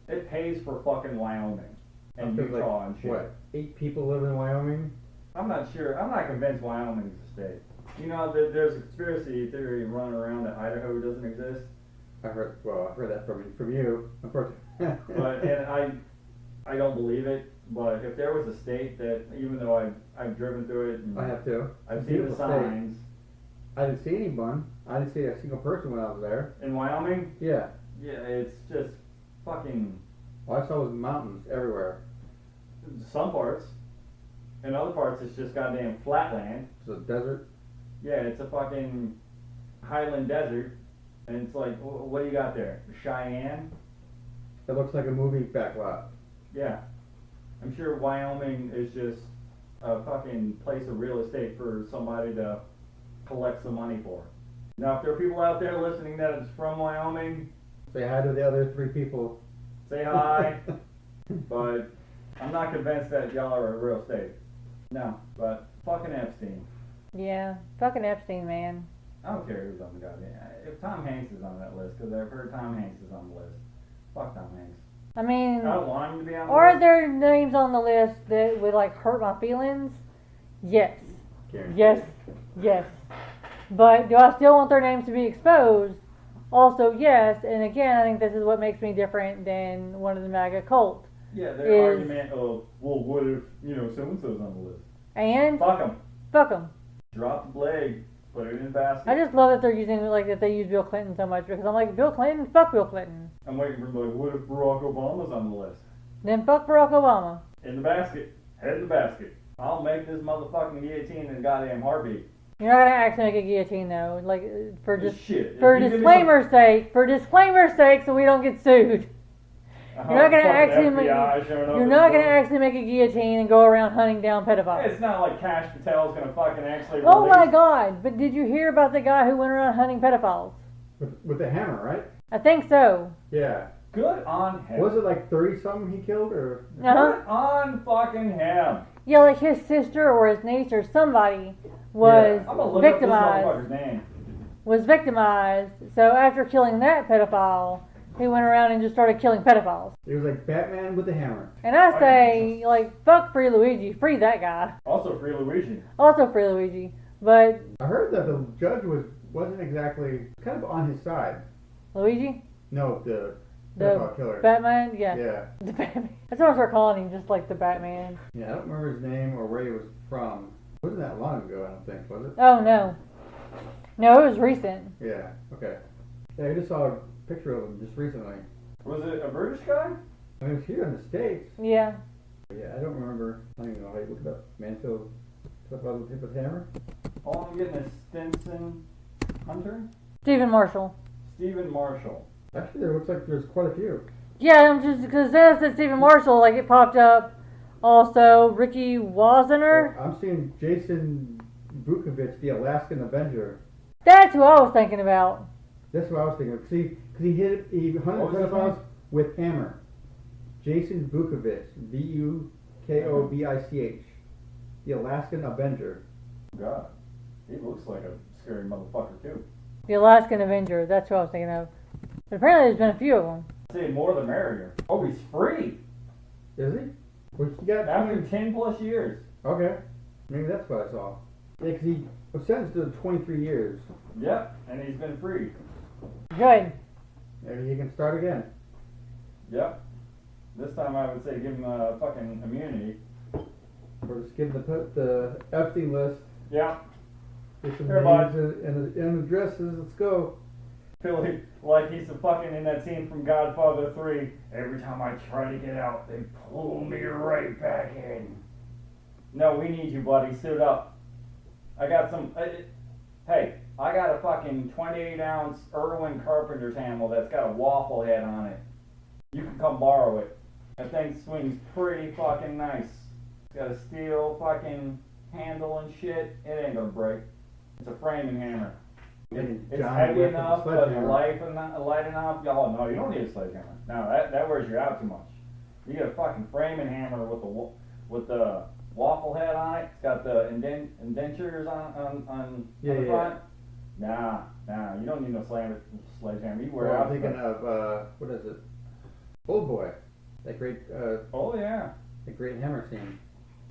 It pays for fucking Wyoming and Utah and shit. What, 8 people live in Wyoming? I'm not sure. I'm not convinced Wyoming's a state. There's a conspiracy theory running around that Idaho doesn't exist. I heard that from you. And I don't believe it. But if there was a state that, even though I've driven through it, and I have to. I've seen the signs. I didn't see anyone. I didn't see a single person when I was there. In Wyoming? Yeah. Yeah, it's just fucking. All I saw was mountains everywhere. Some parts. In other parts, it's just goddamn flat land. It's a desert. Yeah, it's a fucking highland desert. And it's like, what do you got there? Cheyenne? It looks like a movie backlot. Yeah. I'm sure Wyoming is just a fucking place of real estate for somebody to collect some money for. Now, if there are people out there listening that is from Wyoming, Say hi to the other 3 people. say hi. But I'm not convinced that y'all are a real state. No, but fucking Epstein. Yeah, fucking Epstein, man. I don't care who's on the goddamn. If Tom Hanks is on that list, because I've heard Tom Hanks is on the list. Fuck Tom Hanks. I mean, I don't want him to be on the are list. there names on the list that would like hurt my feelings? Yes. Guaranteed. Yes. But do I still want their names to be exposed? Also, yes. And again, I think this is what makes me different than one of the MAGA cult. Yeah, their argument of, well, what if, so-and-so's on the list? And Fuck them. Drop the blade. Put it in the basket. I just love that they're using that they use Bill Clinton so much because I'm like, Bill Clinton, fuck Bill Clinton. I'm waiting for like, what if Barack Obama's on the list? Then fuck Barack Obama. In the basket. Head in the basket. I'll make this motherfucking guillotine in a goddamn heartbeat. You're not gonna actually make a guillotine though, like for Just shit. for If you give me disclaimer's sake, so we don't get sued. some- You're not gonna fucking actually make. FBI showing up You're at not the gonna door. actually make a guillotine and go around hunting down pedophiles. It's not like Cash Patel's gonna fucking actually Oh release. my God! But did you hear about the guy who went around hunting pedophiles? With the hammer, right? I think so. Yeah. Good on him. Was it like 30-something he killed, or? Uh-huh. Good on fucking him. Yeah, like his sister or his niece or somebody was I'm gonna look victimized. up this motherfucker's name. Was victimized. So after killing that pedophile, he went around and just started killing pedophiles. It was like Batman with the hammer. And I say, like, fuck Free Luigi. Free that guy. Also Free Luigi. Also Free Luigi. But I heard that the judge wasn't exactly kind of on his side. Luigi? No, the The killer. Batman? Yeah. Yeah. The Batman. That's what I start calling him, just like the Batman. Yeah, I don't remember his name or where he was from. It wasn't that long ago, I don't think, was it? Oh, no. No, it was recent. Yeah, okay. Yeah, I just saw a picture of him just recently. Was it a British guy? I mean, it was here in the States. Yeah. Yeah, I don't remember. I don't even know how you look it up. Mansfield, stuff about the tip of the hammer? All I'm getting is Stinson Hunter? Stephen Marshall. Stephen Marshall. Actually, there looks like there's quite a few. Yeah, I'm just, because that said Stephen Marshall, like, it popped up. Also, Ricky Wazener. I'm seeing Jason Vukovich, the Alaskan Avenger. That's who I was thinking about. That's what I was thinking of. See, because he hunted What was his pedophiles name? with hammer. Jason Vukovich, Vukobich, the Alaskan Avenger. God. He looks like a scary motherfucker too. The Alaskan Avenger. That's who I was thinking of. But apparently there's been a few of them. Say more the merrier. Oh, he's free. Is he? What you got? After 10 plus years. Okay, maybe that's what I saw. Yeah, because he was sentenced to 23 years. Yep, and he's been free. Good. Maybe he can start again. Yep. This time I would say give him a fucking immunity. Or just give the Epstein list. Yeah. Get some Here, bud. names and addresses. Let's go. Feel like he's the fucking in that scene from Godfather 3. Every time I try to get out, they pull me right back in. No, we need you, buddy. Suit up. I got some. Hey, I got a fucking 28-ounce Irwin Carpenter's handle that's got a waffle head on it. You can come borrow it. That thing swings pretty fucking nice. It's got a steel fucking handle and shit. It ain't gonna break. It's a framing hammer. It's John heavy Wick with a enough, but sledgehammer. light enough. Oh no, you don't need a sledgehammer. No, that wears you out too much. You get a fucking framing hammer with the waffle head on it. It's got the indentures on the front. Nah, you don't need no sledgehammer. You wear Well, out. I'm thinking of what is it? Old Boy. That great Oh yeah. the great hammer scene.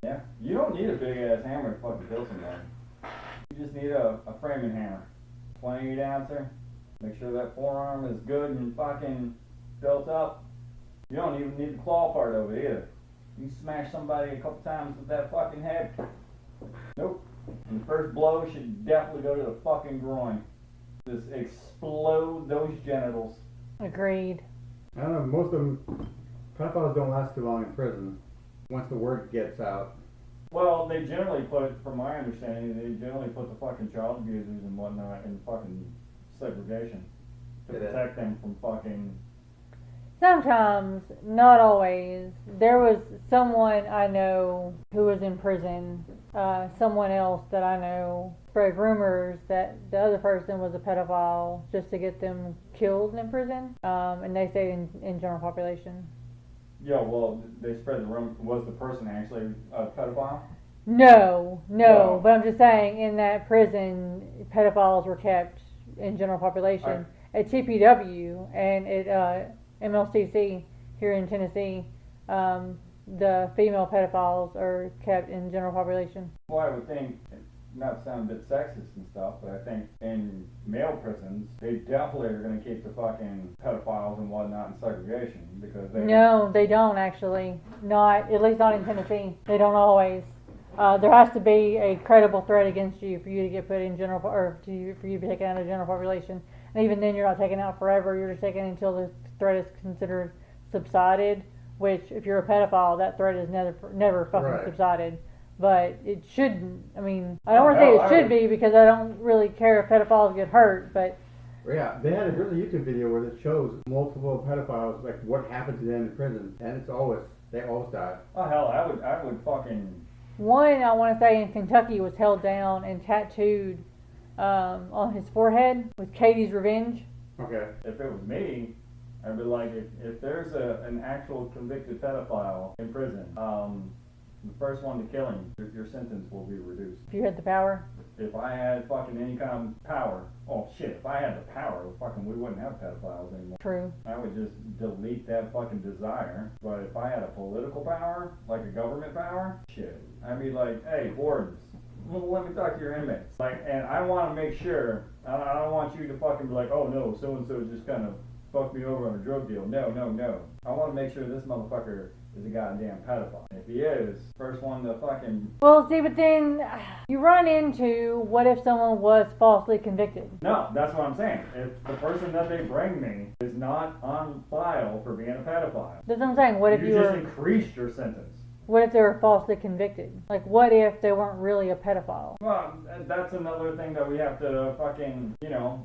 Yeah. You don't need a big ass hammer to fucking kill somebody. You just need a framing hammer. 28 ouncer. Make sure that forearm is good and fucking built up. You don't even need the claw part of it either. You smash somebody a couple times with that fucking head. Nope. And the first blow should definitely go to the fucking groin. Just explode those genitals. Agreed. I don't know. Most of them pedophiles don't last too long in prison. once the word gets out. Well, they generally put, from my understanding, they generally put the fucking child abusers and whatnot in fucking segregation to protect them from fucking... Sometimes, not always. There was someone I know who was in prison. Someone else that I know spread rumors that the other person was a pedophile just to get them killed in prison. And they stayed in general population. Yeah, well, they spread the rumor. Was the person actually a pedophile? No. Wow. But I'm just saying, in that prison, pedophiles were kept in general population. At TPW and at MLCC here in Tennessee, the female pedophiles are kept in general population. Well, I would think, not to sound a bit sexist and stuff, but I think in male prisons, they definitely are going to keep the fucking pedophiles and whatnot in segregation because they... No, they don't actually. Not, at least not in Tennessee. They don't always. There has to be a credible threat against you for you to get put in general, or for you to be taken out of general population. And even then, you're not taken out forever. You're just taken until the threat is considered subsided. Which, if you're a pedophile, that threat is never fucking subsided. But it shouldn't. I mean, I don't want to say it should be because I don't really care if pedophiles get hurt, but... Yeah, there's a YouTube video where it shows multiple pedophiles, like what happened to them in prison, and they always die. Oh, hell, I would fucking... One, I want to say, in Kentucky was held down and tattooed on his forehead with Katie's Revenge. Okay. If it was me, I'd be like, if there's an actual convicted pedophile in prison, the first one to kill him, your sentence will be reduced. If you had the power? If I had fucking any kind of power, oh shit, if I had the power, fucking we wouldn't have pedophiles anymore. True. I would just delete that fucking desire. But if I had a political power, like a government power, shit, I'd be like, hey, wardens, let me talk to your inmates. Like, and I want to make sure, I don't want you to fucking be like, oh no, so-and-so just kind of fucked me over on a drug deal. No. I want to make sure this motherfucker is a goddamn pedophile. If he is, first one to fucking... Well, see, but then you run into what if someone was falsely convicted? No, that's what I'm saying. If the person that they bring me is not on file for being a pedophile... That's what I'm saying. What if you just increased your sentence. What if they were falsely convicted? Like, what if they weren't really a pedophile? Well, that's another thing that we have to fucking,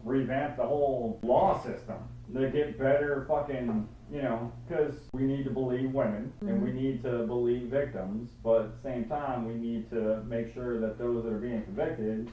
revamp the whole law system. To get better fucking, because we need to believe women and we need to believe victims, but at the same time we need to make sure that those that are being convicted,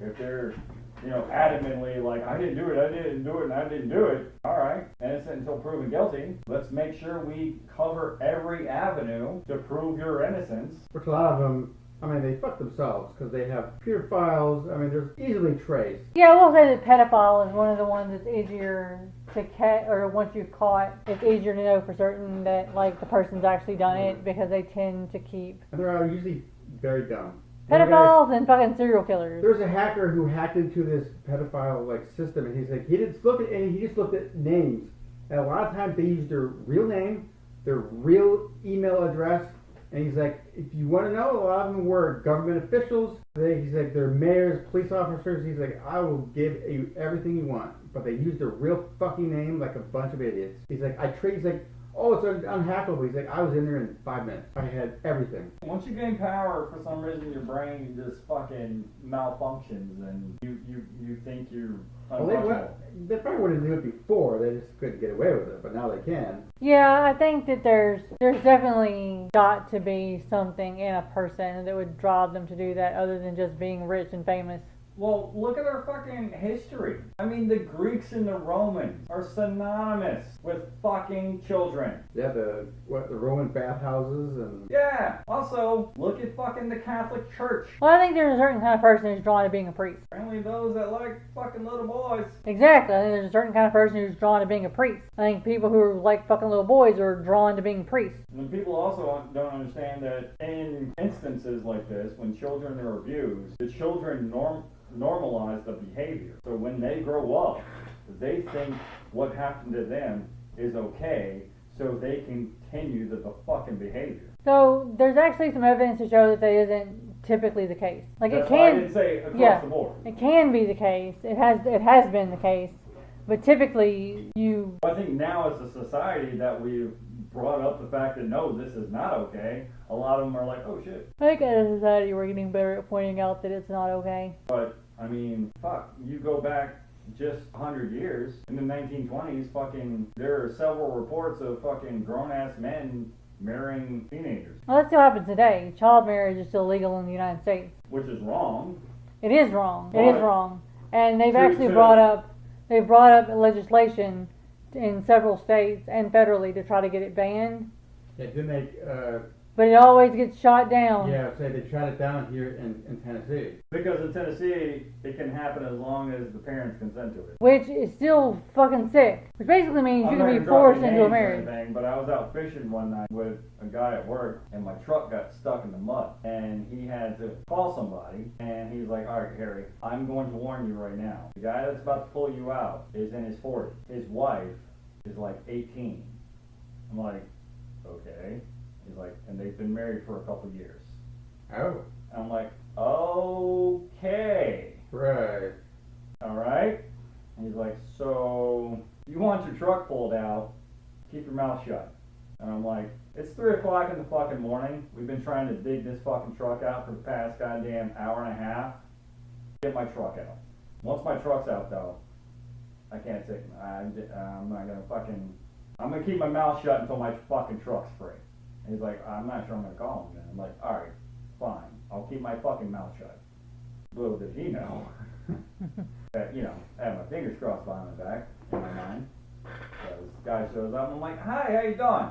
if they're, adamantly like, I didn't do it, and I didn't do it, alright, innocent until proven guilty, let's make sure we cover every avenue to prove your innocence. Which a lot of them, they fuck themselves because they have pure files. They're easily traced. Yeah, I will say that pedophile is one of the ones that's easier to catch, or once you've caught, it's easier to know for certain that, like, the person's actually done it because they tend to keep... And they're usually very dumb. Pedophiles and fucking serial killers. There's a hacker who hacked into this pedophile, system, and he's like, he just looked at names. And a lot of times they use their real name, their real email address, and he's like, if you want to know, a lot of them were government officials. He's like, they're mayors, police officers. He's like, I will give you everything you want. But they use their real fucking name like a bunch of idiots. He's like, he's like, oh, it's unhackable. He's like, I was in there in 5 minutes. I had everything. Once you gain power, for some reason your brain just fucking malfunctions and you think you're untouchable. They probably wouldn't do it before. They just couldn't get away with it, but now they can. Yeah, I think that there's definitely got to be something in a person that would drive them to do that other than just being rich and famous. Well, look at our fucking history. The Greeks and the Romans are synonymous with fucking children. Yeah, the Roman bathhouses and... Yeah. Also, look at fucking the Catholic Church. Well, I think there's a certain kind of person who's drawn to being a priest. Apparently those that like fucking little boys. Exactly. I think there's a certain kind of person who's drawn to being a priest. I think people who like fucking little boys are drawn to being priests. And people also don't understand that in instances like this, when children are abused, the children normalize the behavior. So when they grow up, they think what happened to them is okay, so they continue the fucking behavior. So there's actually some evidence to show that isn't typically the case. Like, That's it can. Why I didn't say across the board. It can be the case. It has been the case, but typically I think now as a society that we've brought up the fact that no, this is not okay, a lot of them are like, oh shit. I think as a society we're getting better at pointing out that it's not okay. But, I mean, fuck, you go back just 100 years, in the 1920s, fucking, there are several reports of fucking grown-ass men marrying teenagers. Well, that still happens today. Child marriage is still legal in the United States. Which is wrong. It is wrong. It But is wrong. And they've to- actually to- brought up legislation in several states and federally to try to get it banned. Yeah, didn't they, But it always gets shot down. yeah, say they shot it down here in Tennessee. Because in Tennessee, it can happen as long as the parents consent to it. Which is still fucking sick. Which basically means I'm you not can gonna be drop forced any into a names or marriage. anything, but I was out fishing one night with a guy at work, and my truck got stuck in the mud, and he had to call somebody, and he's like, all right, Harry, I'm going to warn you right now. The guy that's about to pull you out is in his 40s. His wife is like 18. I'm like, okay. He's like, and they've been married for a couple years. Oh. I'm like, okay. Right. All right? And he's like, so you want your truck pulled out, keep your mouth shut. And I'm like, it's 3 o'clock in the fucking morning. We've been trying to dig this fucking truck out for the past goddamn hour and a half. Get my truck out. Once my truck's out, though, I can't take it. I'm not gonna fucking, I'm gonna keep my mouth shut until my fucking truck's free. And he's like, I'm not sure I'm gonna call him then. I'm like, all right, fine. I'll keep my fucking mouth shut. Little did he know that, you know, I had my fingers crossed behind my back in my mind. So this guy shows up and I'm like, hi, how you doing?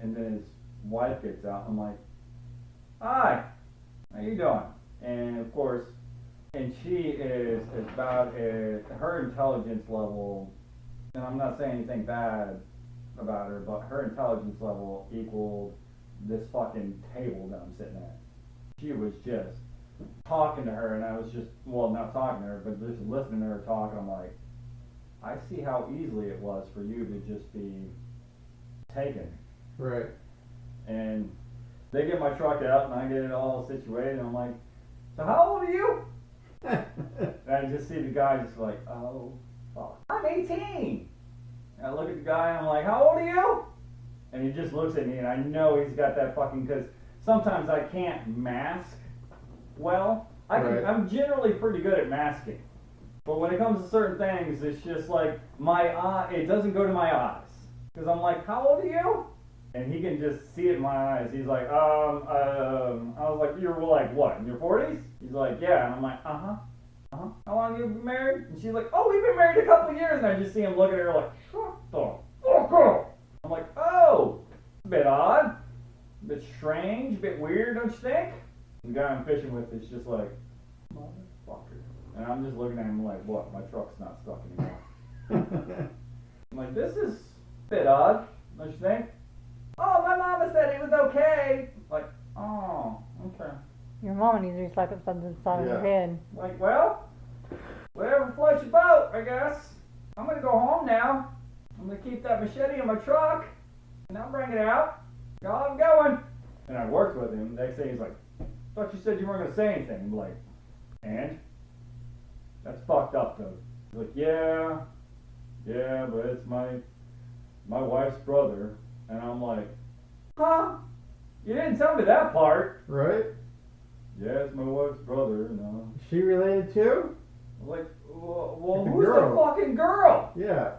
And then his wife gets out and I'm like, hi, how you doing? And of course, and she is about her intelligence level, and I'm not saying anything bad about her, but her intelligence level equaled this fucking table that I'm sitting at. She was just talking to her, and I was just, well, not talking to her, but just listening to her talk, and I'm like, I see how easily it was for you to just be taken. Right. And they get my truck out, and I get it all situated, and I'm like, so how old are you? And I just see the guy just like, oh, fuck. I'm 18. And I look at the guy, and I'm like, how old are you? And he just looks at me, and I know he's got that fucking, because sometimes I can't mask well. Right. I'm generally pretty good at masking. But when it comes to certain things, it's just like, my eye, it doesn't go to my eyes. Because I'm like, how old are you? And he can just see it in my eyes. He's like, I was like, you're like, what, in your 40s? He's like, yeah. And I'm like, uh-huh. How long have you been married? And she's like, oh, we've been married a couple of years. And I just see him looking at her like, what the fuck? I'm like, oh, a bit odd, a bit strange, a bit weird, don't you think? And the guy I'm fishing with is just like, motherfucker. And I'm just looking at him like, what, my truck's not stuck anymore. I'm like, this is a bit odd, don't you think? Oh, my mama said it was okay. Like, oh, okay. Your mama needs to be slapped upside the side of her head. Like, well, whatever floats your boat, I guess. I'm gonna go home now. I'm gonna keep that machete in my truck, and I'll bring it out. Y'all, I'm going. And I worked with him. Next day he's like, thought you said you weren't gonna say anything. I'm like, and? That's fucked up though. He's like, yeah, but it's my wife's brother. And I'm like, huh? You didn't tell me that part. Right? Yeah, it's my wife's brother, you know. Is she related too? I'm like, well, The who's girl. the fucking girl? Yeah.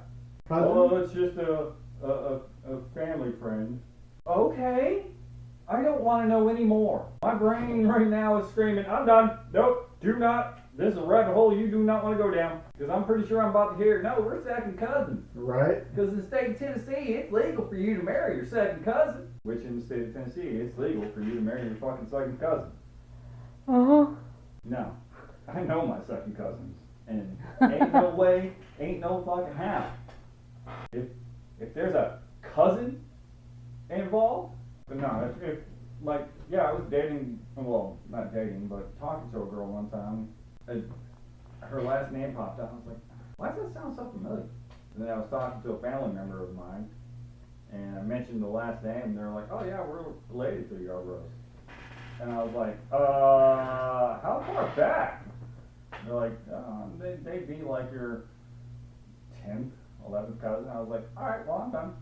Cousin? Oh, it's just a family friend. Okay. I don't want to know any more. My brain right now is screaming, I'm done. Nope, do not. This is a rabbit hole you do not want to go down. Because I'm pretty sure I'm about to hear, no, we're second cousins. Right? Because in the state of Tennessee, it's legal for you to marry your second cousin. Which in the state of Tennessee, it's legal for you to marry your fucking second cousin. Uh-huh. No. I know my second cousins. And ain't no way, ain't no fucking how. If there's a cousin involved, but no, if like, yeah, I was dating, well, not dating, but talking to a girl one time, and her last name popped up. I was like, why does that sound so familiar? And then I was talking to a family member of mine, and I mentioned the last name, and they're like, oh yeah, we're related to your Rose. And I was like, how far back? And they're like, they'd be like your 10th, 11th cousin. I was like, all right, well, I'm done.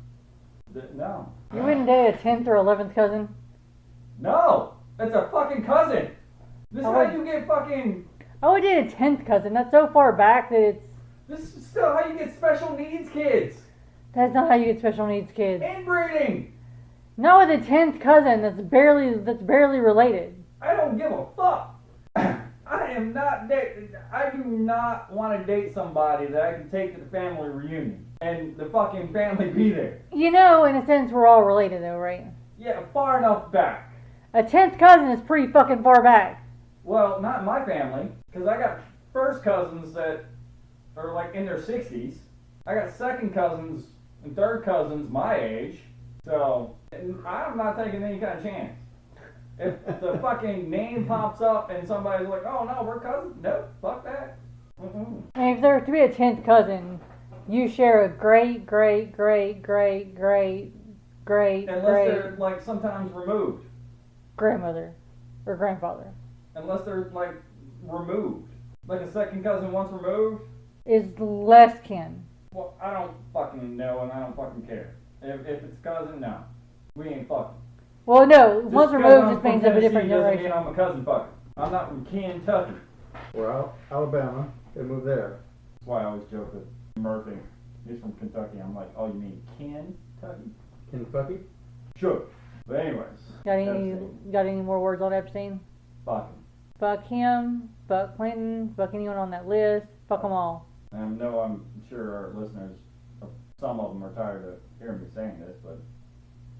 No. You wouldn't date a 10th or 11th cousin? No! That's a fucking cousin! This is I how would- you get fucking... I would date a 10th cousin. That's so far back that it's... This is still how you get special needs kids! That's not how you get special needs kids. Inbreeding! No, the 10th cousin that's barely related. I don't give a fuck! I do not want to date somebody that I can take to the family reunion and the fucking family be there. You know, in a sense, we're all related though, right? Yeah, far enough back. A 10th cousin is pretty fucking far back. Well, not in my family, because I got first cousins that are like in their 60s. I got second cousins and third cousins my age. So, I'm not taking any kind of chance. If the fucking name pops up and somebody's like, oh no, we're cousins. Nope, fuck that. Mm-mm. And if there were to be a 10th cousin, you share a great. Unless they're like sometimes removed. Grandmother or grandfather. Unless they're like removed. Like a second cousin once removed. Is less kin. Well, I don't fucking know and I don't fucking care. If it's cousin, no. We ain't fucking. Well, no, once Just removed I'm just from means of a Tennessee different doesn't generation. mean I'm a cousin fucker. I'm not from Kentucky. We're Alabama. They moved there. That's why I always joke with Murphy. He's from Kentucky. I'm like, oh, you mean Kentucky? Kentucky? Sure. But anyways. Got any more words on Epstein? Fuck him. Fuck him, fuck Clinton, fuck anyone on that list, fuck them all. And I know I'm sure our listeners, some of them are tired of hearing me saying this, but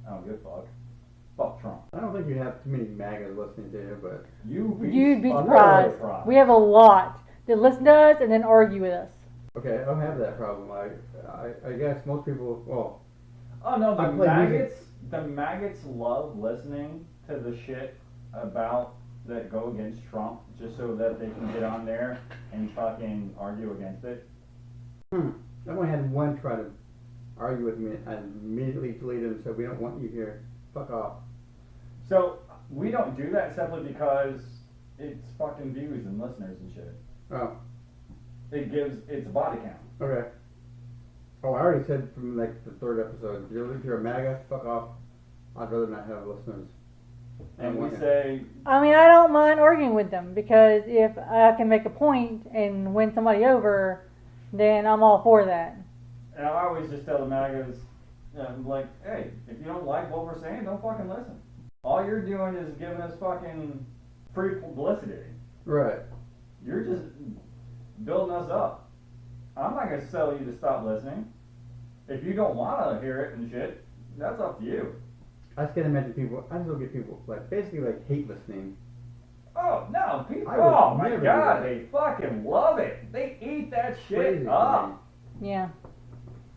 I don't give a fuck. Fuck Trump. I don't think you have too many MAGAs listening to you, but You'd be fucking surprised. surprised. We have a lot that listen to us and then argue with us. okay, I don't have that problem. I guess most people, well, Oh no, I play music. the maggots love listening to the shit about that go against Trump just so that they can get on there and fucking argue against it. I've only had one try to argue with me and immediately deleted him and said, we don't want you here. Fuck off. So we don't do that simply because it's fucking views and listeners and shit. Oh, It's a body count. okay. Oh, I already said from like the third episode, if you're a MAGA, fuck off. I'd rather not have listeners. And we say, I mean, I don't mind arguing with them because if I can make a point and win somebody over, then I'm all for that. and I always just tell the MAGAs, like, hey, if you don't like what we're saying, don't fucking listen. All you're doing is giving us fucking free publicity. Right. You're just building us up. I'm not gonna sell you to stop listening. If you don't wanna hear it and shit, that's up to you. I just can't imagine people, I still get people, like, basically, like, hate listening. Oh no, people! I would Oh my never do god, that. they fucking love it. They eat that shit Crazy to up. Yeah.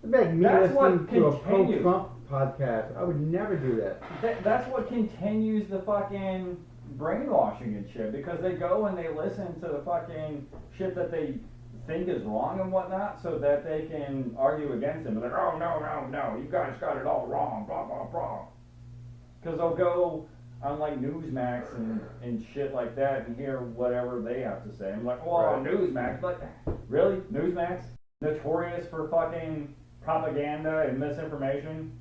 It'd be like me That's what listening to a continues. pro-Trump podcast. I would never do that. That's what continues the fucking brainwashing and shit, because they go and they listen to the fucking shit that they think is wrong and whatnot, so that they can argue against them. Like, oh no, you guys got it all wrong, blah blah blah. Because they'll go on like Newsmax and shit like that and hear whatever they have to say. I'm like, well, Right. Newsmax, but really, Newsmax, notorious for fucking propaganda and misinformation.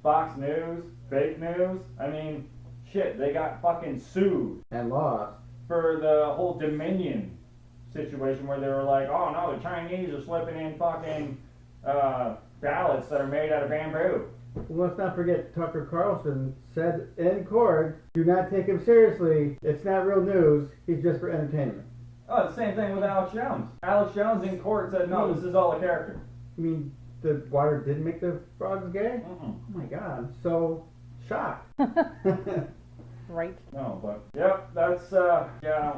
Fox News, fake news. I mean, shit, they got fucking sued And lost. for the whole Dominion situation where they were like, oh no, the Chinese are slipping in fucking ballots that are made out of bamboo. Well, let's not forget Tucker Carlson said in court, do not take him seriously. It's not real news. He's just for entertainment. Oh, it's the same thing with Alex Jones. Alex Jones in court said, no, this is all a character. I mean, the water didn't make the frogs gay? Mm-mm. Oh my god, I'm so shocked. Right. No, but, yep, that's, yeah,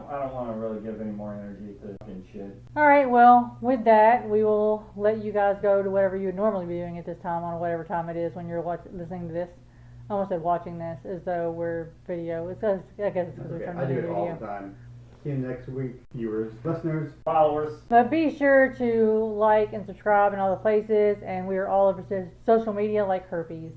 I don't want to really give any more energy to fucking shit. Alright, well, with that, we will let you guys go to whatever you would normally be doing at this time on whatever time it is when you're listening to this. I almost said watching this as though we're video. I guess it's because we're Okay, trying I to do do it all video. the time. See you next week, viewers, listeners. Followers. But be sure to like and subscribe in all the places, and we are all over social media like herpes.